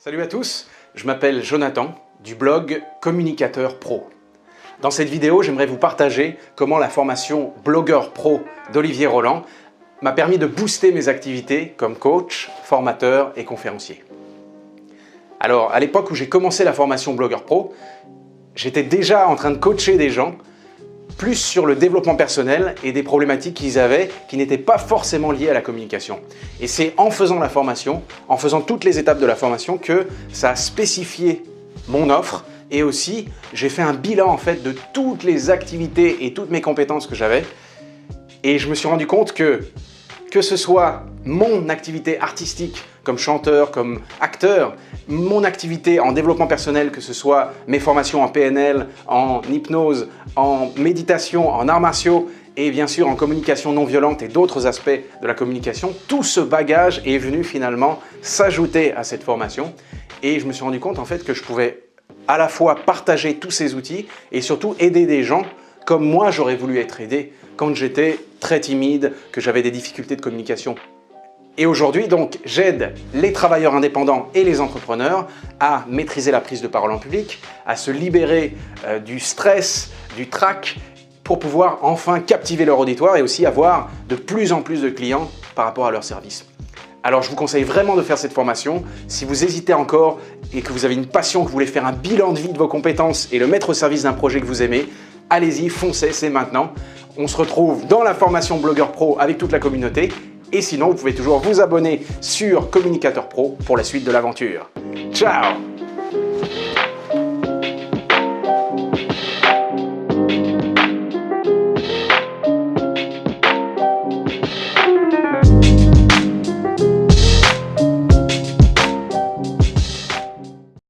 Salut à tous, je m'appelle Jonathan du blog Communicateur Pro. Dans cette vidéo, j'aimerais vous partager comment la formation Blogueur Pro d'Olivier Roland m'a permis de booster mes activités comme coach, formateur et conférencier. Alors, à l'époque où j'ai commencé la formation Blogueur Pro, j'étais déjà en train de coacher des gens plus sur le développement personnel et des problématiques qu'ils avaient qui n'étaient pas forcément liées à la communication. Et c'est en faisant la formation, en faisant toutes les étapes de la formation que ça a spécifié mon offre et aussi j'ai fait un bilan en fait de toutes les activités et toutes mes compétences que j'avais et je me suis rendu compte que ce soit mon activité artistique comme chanteur, comme acteur, mon activité en développement personnel, que ce soit mes formations en PNL, en hypnose, en méditation, en arts martiaux et bien sûr en communication non violente et d'autres aspects de la communication, tout ce bagage est venu finalement s'ajouter à cette formation et je me suis rendu compte en fait que je pouvais à la fois partager tous ces outils et surtout aider des gens comme moi j'aurais voulu être aidé quand j'étais très timide, que j'avais des difficultés de communication. Et aujourd'hui, donc, j'aide les travailleurs indépendants et les entrepreneurs à maîtriser la prise de parole en public, à se libérer du stress, du trac, pour pouvoir enfin captiver leur auditoire et aussi avoir de plus en plus de clients par rapport à leur service. Alors, je vous conseille vraiment de faire cette formation. Si vous hésitez encore et que vous avez une passion, que vous voulez faire un bilan de vie de vos compétences et le mettre au service d'un projet que vous aimez, allez-y, foncez, c'est maintenant. On se retrouve dans la formation Blogueur Pro avec toute la communauté. Et sinon, vous pouvez toujours vous abonner sur Communicateur Pro pour la suite de l'aventure. Ciao!